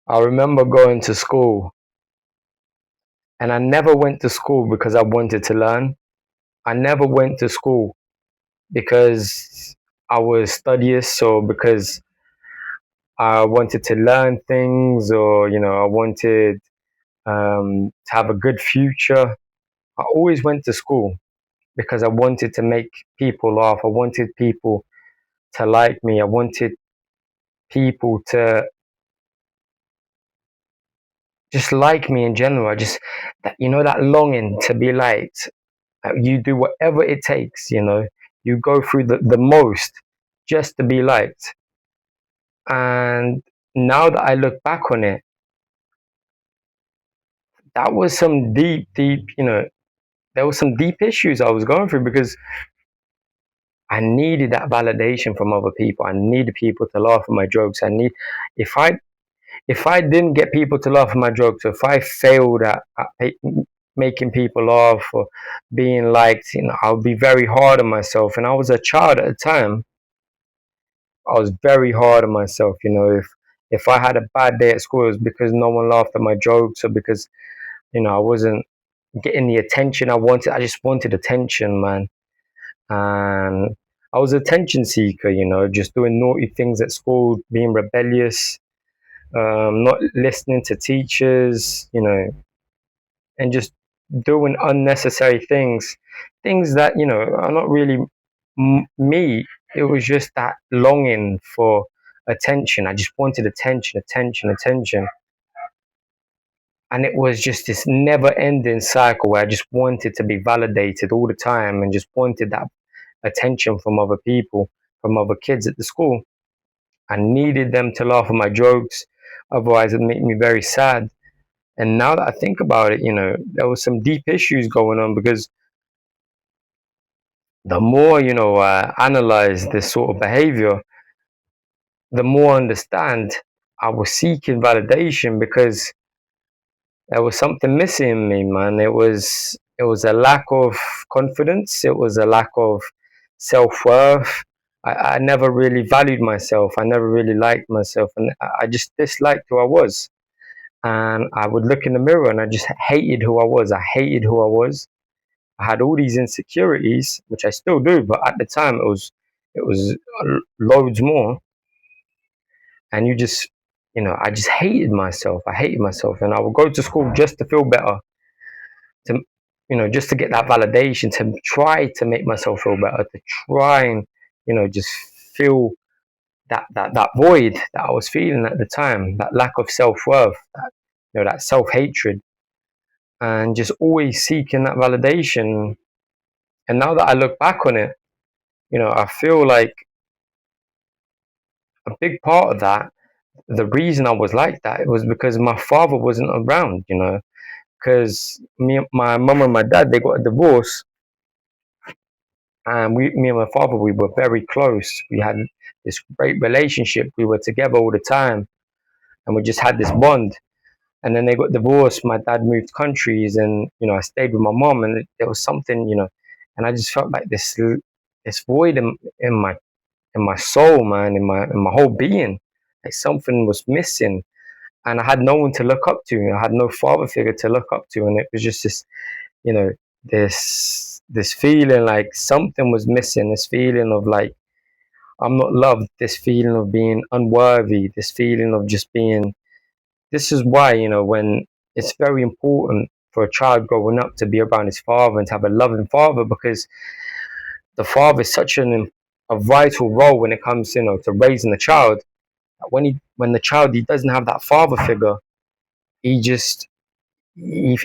I remember going to school, and I never went to school because I wanted to learn. I never went to school because I was studious or because I wanted to learn things, or I wanted to have a good future. I always went to school because I wanted to make people laugh. I wanted people to like me. I wanted people to just like me in general. I just that that longing to be liked. You do whatever it takes. You go through the most just to be liked. And now that I look back on it, that was some deep. There was some deep issues I was going through because I needed that validation from other people. I needed people to laugh at my jokes. If I if I didn't get people to laugh at my jokes, if I failed at making people laugh or being liked, I would be very hard on myself. And I was a child at the time. I was very hard on myself. If I had a bad day at school, it was because no one laughed at my jokes, or because I wasn't getting the attention I wanted. I just wanted attention, man. And I was an attention seeker, just doing naughty things at school, being rebellious, not listening to teachers, and just doing unnecessary things that, are not really me. It was just that longing for attention. I just wanted attention, attention, attention. And it was just this never ending cycle where I just wanted to be validated all the time and just wanted that attention from other people, from other kids at the school. I needed them to laugh at my jokes, otherwise it'd make me very sad. And now that I think about it, there was some deep issues going on because the more, I analyze this sort of behavior, the more I understand I was seeking validation because there was something missing in me, man. It was a lack of confidence. It was a lack of self-worth. I never really valued myself. I never really liked myself, and I just disliked who I was. And I would look in the mirror and I just hated who I was. I hated who I was. I had all these insecurities, which I still do, but at the time it was loads more. And I just hated myself. I hated myself, and I would go to school just to feel better, to just to get that validation, to try to make myself feel better, to try and just feel that void that I was feeling at the time, that lack of self worth, that self hatred, and just always seeking that validation. And now that I look back on it, I feel like a big part of that, the reason I was like that, it was because my father wasn't around. Because my mum and my dad, they got a divorce, and me and my father, we were very close. We had this great relationship. We were together all the time, and we just had this bond. And then they got divorced. My dad moved countries, and I stayed with my mom. And there was something, and I just felt like this void in my soul, man, in my whole being. Like something was missing, and I had no one to look up to. I had no father figure to look up to, and it was just this, you know, this feeling like something was missing. This feeling of like I'm not loved. This feeling of being unworthy. This feeling of just being. This is why when it's very important for a child growing up to be around his father and to have a loving father, because the father is such a vital role when it comes to raising a child. When the child, he doesn't have that father figure, he just he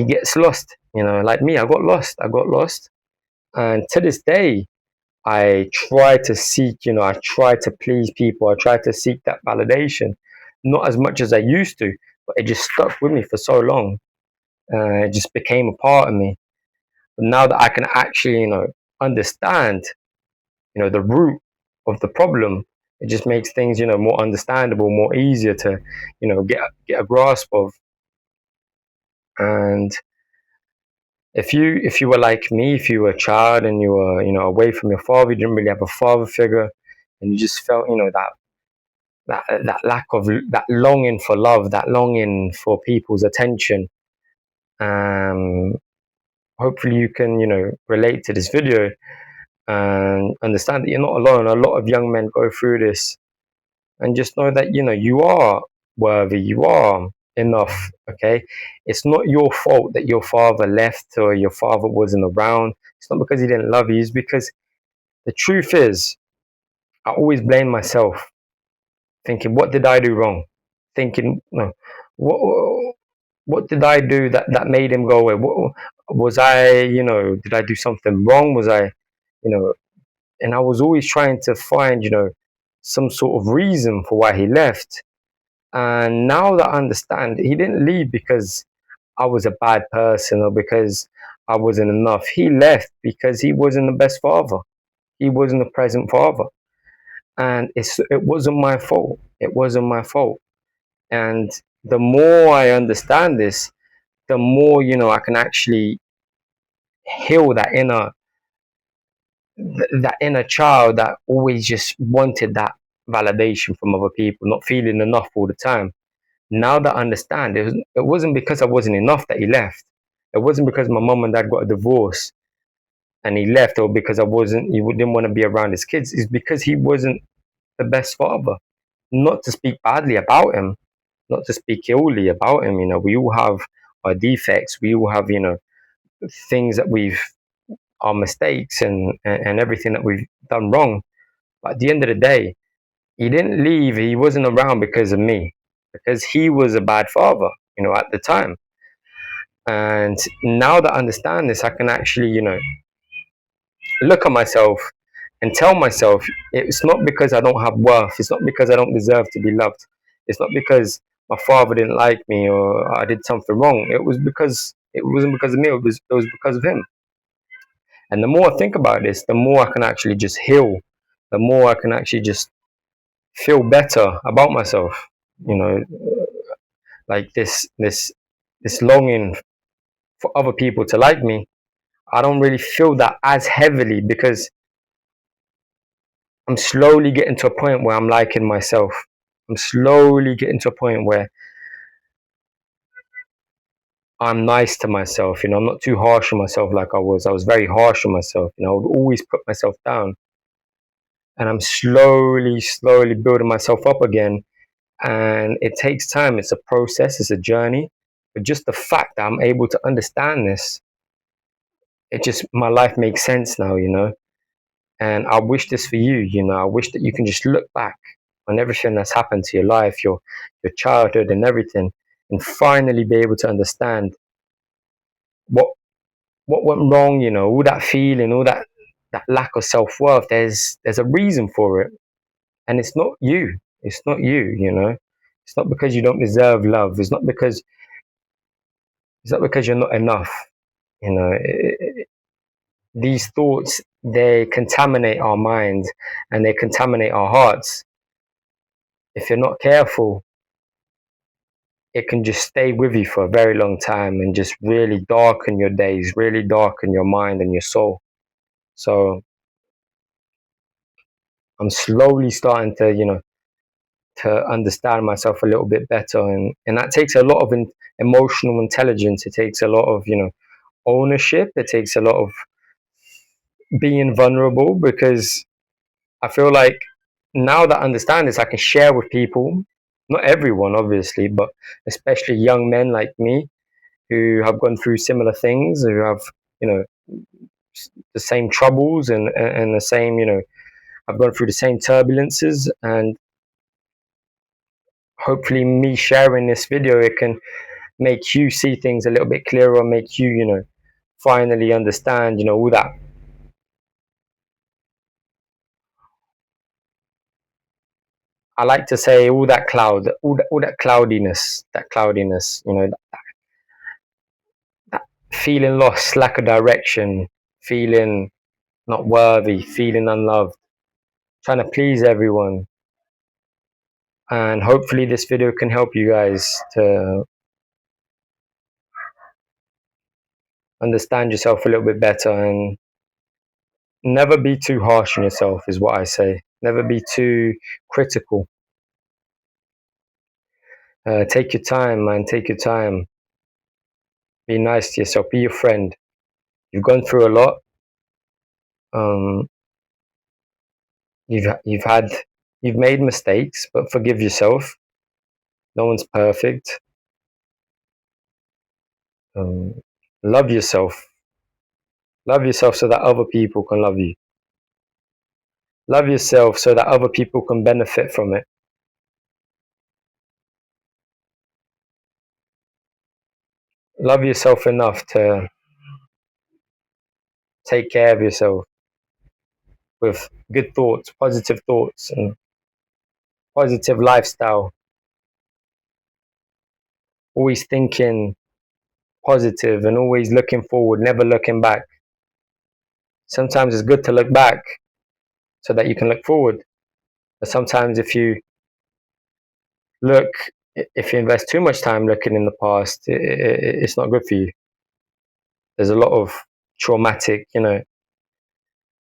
gets lost. Like me, I got lost, and to this day I try to seek, I try to please people, I try to seek that validation, not as much as I used to, but it just stuck with me for so long. It just became a part of me. But now that I can actually understand the root of the problem, it just makes things more understandable, more easier to get a grasp of. And if you were like me, if you were a child and you were away from your father, you didn't really have a father figure, and you just felt that that lack of that longing for love, that longing for people's attention. Um, hopefully you can, relate to this video and understand that you're not alone. A lot of young men go through this, and just know that you are worthy, you are enough. Okay, it's not your fault that your father left or your father wasn't around. It's not because he didn't love you. It's because the truth is, I always blame myself, thinking, what did I do wrong? Thinking, no, what what did I do that made him go away? What was I, did I do something wrong? Was I, you know, and I was always trying to find, some sort of reason for why he left. And now that I understand, he didn't leave because I was a bad person or because I wasn't enough. He left because he wasn't the best father. He wasn't the present father. And it wasn't my fault. It wasn't my fault. And the more I understand this, the more, I can actually heal that inner child that always just wanted that validation from other people, not feeling enough all the time. Now that I understand, it wasn't because I wasn't enough that he left. It wasn't because my mum and dad got a divorce and he left, or because he didn't want to be around his kids. It's because he wasn't the best father. Not to speak badly about him, not to speak illly about him. We all have our defects. We all have, things that our mistakes and everything that we've done wrong. But at the end of the day, he didn't leave. He wasn't around because of me, because he was a bad father, at the time. And now that I understand this, I can actually, look at myself and tell myself it's not because I don't have worth. It's not because I don't deserve to be loved. It's not because my father didn't like me or I did something wrong. It wasn't because of me. It was because of him. And the more I think about this, the more I can actually just heal. The more I can actually just feel better about myself. You know, like this longing for other people to like me. I don't really feel that as heavily because I'm slowly getting to a point where I'm liking myself. I'm slowly getting to a point where I'm nice to myself. I'm not too harsh on myself like I was. I was very harsh on myself. I would always put myself down. And I'm slowly building myself up again. And it takes time. It's a process, it's a journey. But just the fact that I'm able to understand this, my life makes sense now. And I wish this for you. I wish that you can just look back on everything that's happened to your life, your childhood and everything, and finally be able to understand what what went wrong, all that feeling, all that lack of self-worth. There's a reason for it. And it's not you. It's not you. It's not because you don't deserve love. It's not because you're not enough. These thoughts, they contaminate our minds and they contaminate our hearts. If you're not careful, it can just stay with you for a very long time and just really darken your days, really darken your mind and your soul. So I'm slowly starting to understand myself a little bit better, and that takes a lot of emotional intelligence. It takes a lot of ownership. It takes a lot of being vulnerable, because I feel like now that I understand this, I can share with people, not everyone obviously, but especially young men like me who have gone through similar things, who have you know the same troubles and the same I've gone through the same turbulences. And hopefully me sharing this video, it can make you see things a little bit clearer, make you finally understand all that. I like to say all that all that cloudiness, that feeling lost, lack of direction, feeling not worthy, feeling unloved, trying to please everyone. And hopefully this video can help you guys to understand yourself a little bit better, and never be too harsh on yourself is what I say. Never be too critical. Take your time, man. Take your time. Be nice to yourself. Be your friend. You've gone through a lot. Um, you've made mistakes, but forgive yourself. No one's perfect. Um, love yourself. Love yourself so that other people can love you. Love yourself so that other people can benefit from it. Love yourself enough to take care of yourself with good thoughts, and positive lifestyle. Always thinking positive and always looking forward, never looking back. Sometimes it's good to look back so that you can look forward. But sometimes look, if you invest too much time looking in the past, it's not good for you. There's a lot of traumatic,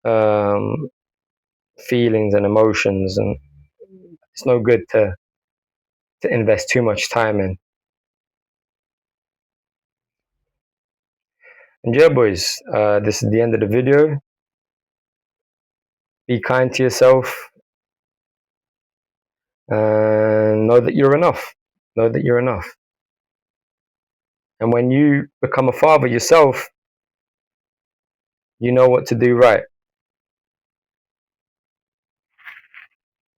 um, feelings and emotions, and it's no good to invest too much time in. And yeah, boys, this is the end of the video. Be kind to yourself and know that you're enough. Know that you're enough. And when you become a father yourself, you know what to do right.